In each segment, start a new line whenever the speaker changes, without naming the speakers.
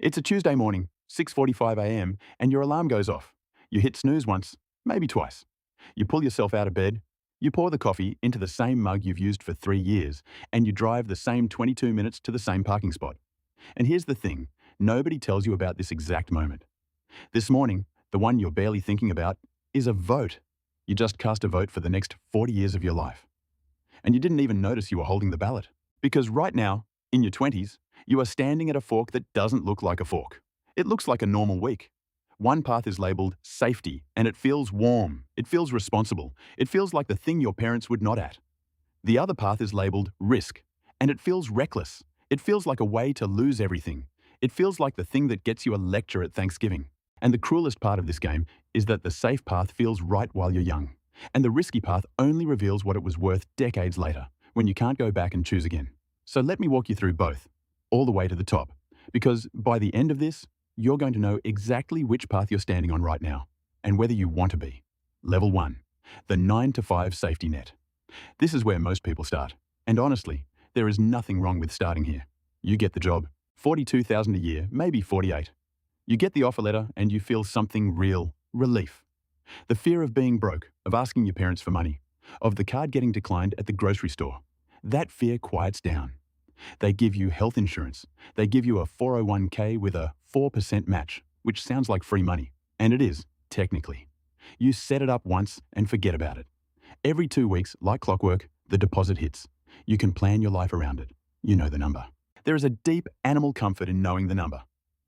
It's a Tuesday morning, 6:45 a.m., and your alarm goes off. You hit snooze once, maybe twice. You pull yourself out of bed, you pour the coffee into the same mug you've used for 3 years, and you drive the same 22 minutes to the same parking spot. And here's the thing, nobody tells you about this exact moment. This morning, the one you're barely thinking about, is a vote. You just cast a vote for the next 40 years of your life. And you didn't even notice you were holding the ballot. Because right now, in your 20s, you are standing at a fork that doesn't look like a fork. It looks like a normal week. One path is labeled safety, and it feels warm. It feels responsible. It feels like the thing your parents would nod at. The other path is labeled risk, and it feels reckless. It feels like a way to lose everything. It feels like the thing that gets you a lecture at Thanksgiving. And the cruelest part of this game is that the safe path feels right while you're young. And the risky path only reveals what it was worth decades later, when you can't go back and choose again. So let me walk you through both, all the way to the top. Because by the end of this, you're going to know exactly which path you're standing on right now, and whether you want to be. Level 1, the 9 to 5 safety net. This is where most people start. And honestly, there is nothing wrong with starting here. You get the job, $42,000 a year, maybe 48. You get the offer letter and you feel something real, relief. The fear of being broke, of asking your parents for money, of the card getting declined at the grocery store. That fear quiets down. They give you health insurance. They give you a 401k with a 4% match, which sounds like free money. And it is, technically. You set it up once and forget about it. Every 2 weeks, like clockwork, the deposit hits. You can plan your life around it. You know the number. There is a deep animal comfort in knowing the number.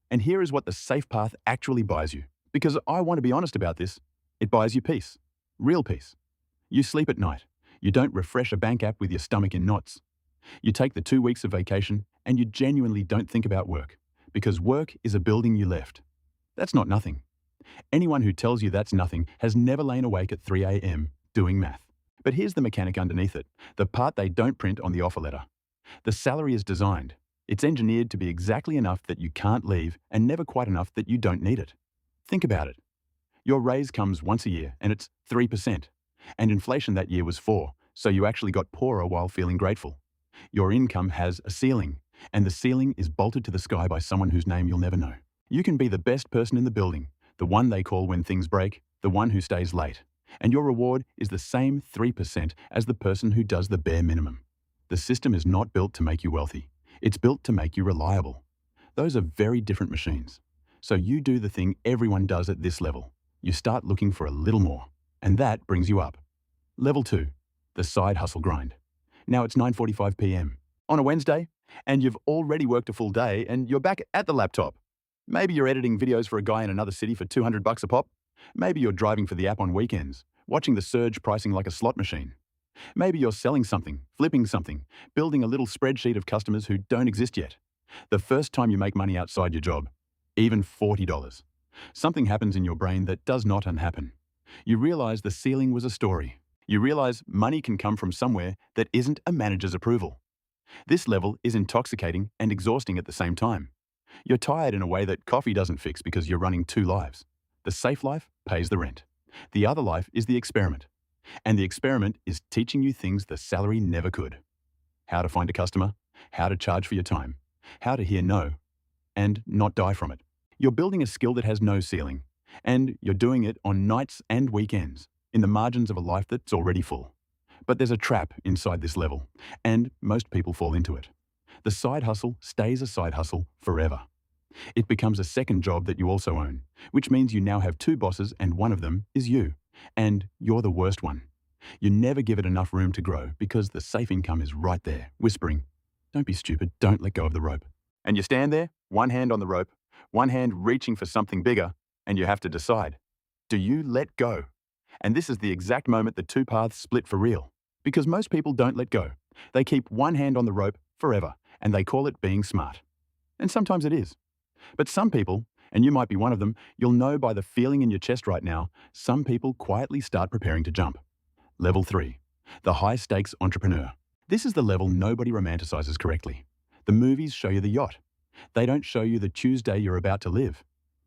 And here is what the safe path actually buys you. Because I want to be honest about this, it buys you peace. Real peace. You sleep at night. You don't refresh a bank app with your stomach in knots. You take the 2 weeks of vacation and you genuinely don't think about work. Because work is a building you left. That's not nothing. Anyone who tells you that's nothing has never lain awake at 3 a.m. doing math. But here's the mechanic underneath it, the part they don't print on the offer letter. The salary is designed. It's engineered to be exactly enough that you can't leave and never quite enough that you don't need it. Think about it. Your raise comes once a year and it's 3%. And inflation that year was 4, so you actually got poorer while feeling grateful. Your income has a ceiling, and the ceiling is bolted to the sky by someone whose name you'll never know. You can be the best person in the building, the one they call when things break, the one who stays late. And your reward is the same 3% as the person who does the bare minimum. The system is not built to make you wealthy. It's built to make you reliable. Those are very different machines. So you do the thing everyone does at this level. You start looking for a little more, and that brings you up. Level 2, the side hustle grind. Now it's 9:45 p.m. on a Wednesday, and you've already worked a full day and you're back at the laptop. Maybe you're editing videos for a guy in another city for $200 a pop. Maybe you're driving for the app on weekends, watching the surge pricing like a slot machine. Maybe you're selling something, flipping something, building a little spreadsheet of customers who don't exist yet. The first time you make money outside your job, even $40. Something happens in your brain that does not unhappen. You realize the ceiling was a story. You realize money can come from somewhere that isn't a manager's approval. This level is intoxicating and exhausting at the same time. You're tired in a way that coffee doesn't fix because you're running 2 lives. The safe life pays the rent. The other life is the experiment. And the experiment is teaching you things the salary never could. How to find a customer, how to charge for your time, how to hear no, and not die from it. You're building a skill that has no ceiling, and you're doing it on nights and weekends, in the margins of a life that's already full. But there's a trap inside this level, and most people fall into it. The side hustle stays a side hustle forever. It becomes a second job that you also own, which means you now have 2 bosses and one of them is you. And you're the worst one. You never give it enough room to grow because the safe income is right there, whispering, "Don't be stupid, don't let go of the rope." And you stand there, one hand on the rope, one hand reaching for something bigger, and you have to decide, do you let go? And this is the exact moment the 2 paths split for real. Because most people don't let go. They keep one hand on the rope forever, and they call it being smart. And sometimes it is. But some people, and you might be one of them, you'll know by the feeling in your chest right now, some people quietly start preparing to jump. Level 3, the high-stakes entrepreneur. This is the level nobody romanticizes correctly. The movies show you the yacht. They don't show you the Tuesday you're about to live.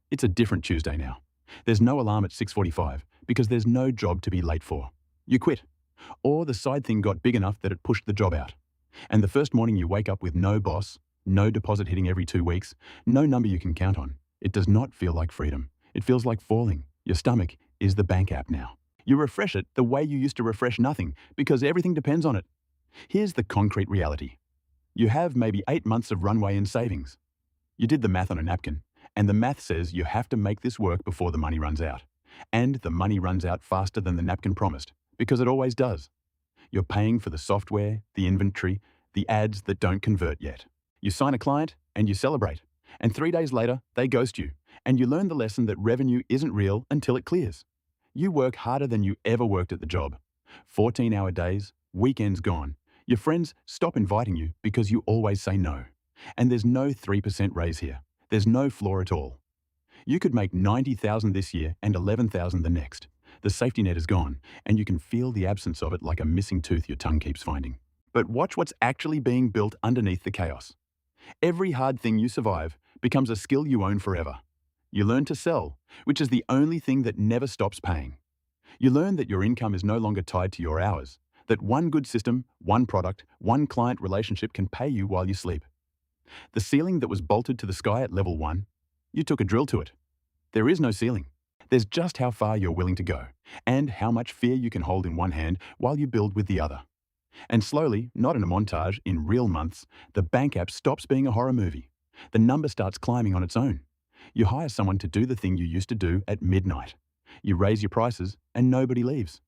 It's a different Tuesday now. There's no alarm at 6:45 because there's no job to be late for. You quit. Or the side thing got big enough that it pushed the job out. And the first morning you wake up with no boss, no deposit hitting every 2 weeks, no number you can count on. It does not feel like freedom. It feels like falling. Your stomach is the bank app now. You refresh it the way you used to refresh nothing because everything depends on it. Here's the concrete reality. You have maybe 8 months of runway in savings. You did the math on a napkin, and the math says you have to make this work before the money runs out. And the money runs out faster than the napkin promised, because it always does. You're paying for the software, the inventory, the ads that don't convert yet. You sign a client and you celebrate, and 3 days later, they ghost you, and you learn the lesson that revenue isn't real until it clears. You work harder than you ever worked at the job. 14-hour days, weekends gone. Your friends stop inviting you because you always say no. And there's no 3% raise here. There's no floor at all. You could make $90,000 this year and $11,000 the next. The safety net is gone, and you can feel the absence of it like a missing tooth your tongue keeps finding. But watch what's actually being built underneath the chaos. Every hard thing you survive becomes a skill you own forever. You learn to sell, which is the only thing that never stops paying. You learn that your income is no longer tied to your hours, that one good system, one product, one client relationship can pay you while you sleep. The ceiling that was bolted to the sky at level 1, you took a drill to it. There is no ceiling. There's just how far you're willing to go, and how much fear you can hold in one hand while you build with the other. And slowly, not in a montage, in real months, the bank app stops being a horror movie. The number starts climbing on its own. You hire someone to do the thing you used to do at midnight. You raise your prices, and nobody leaves.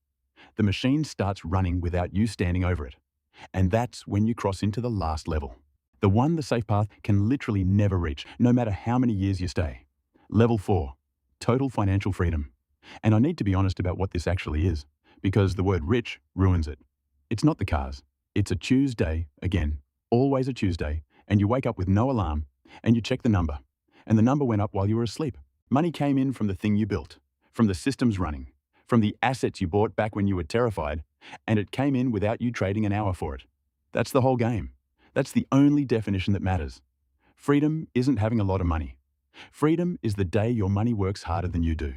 The machine starts running without you standing over it. And that's when you cross into the last level. The one the safe path can literally never reach, no matter how many years you stay. Level 4, total financial freedom. And I need to be honest about what this actually is, because the word rich ruins it. It's not the cars. It's a Tuesday, again, always a Tuesday, and you wake up with no alarm, and you check the number. And the number went up while you were asleep. Money came in from the thing you built, from the systems running, from the assets you bought back when you were terrified, and it came in without you trading an hour for it. That's the whole game. That's the only definition that matters. Freedom isn't having a lot of money. Freedom is the day your money works harder than you do.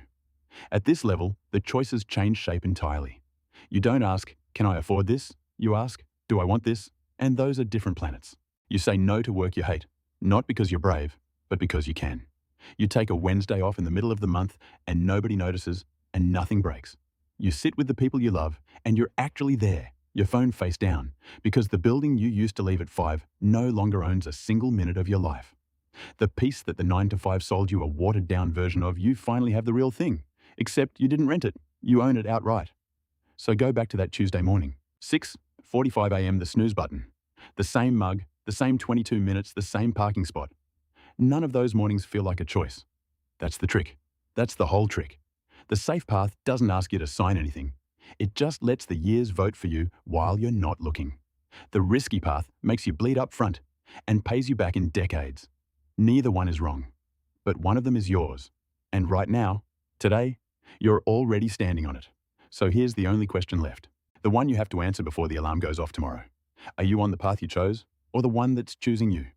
At this level, the choices change shape entirely. You don't ask, can I afford this? You ask, do I want this? And those are different planets. You say no to work you hate, not because you're brave, but because you can. You take a Wednesday off in the middle of the month and nobody notices and nothing breaks. You sit with the people you love and you're actually there, your phone face down, because the building you used to leave at 5 no longer owns a single minute of your life. The piece that the 9 to 5 sold you a watered down version of, you finally have the real thing, except you didn't rent it, you own it outright. So go back to that Tuesday morning, 6:45 a.m. the snooze button, the same mug, the same 22 minutes, the same parking spot. None of those mornings feel like a choice. That's the trick. That's the whole trick. The safe path doesn't ask you to sign anything. It just lets the years vote for you while you're not looking. The risky path makes you bleed up front and pays you back in decades. Neither one is wrong, but one of them is yours. And right now, today, you're already standing on it. So here's the only question left. The one you have to answer before the alarm goes off tomorrow. Are you on the path you chose, or the one that's choosing you?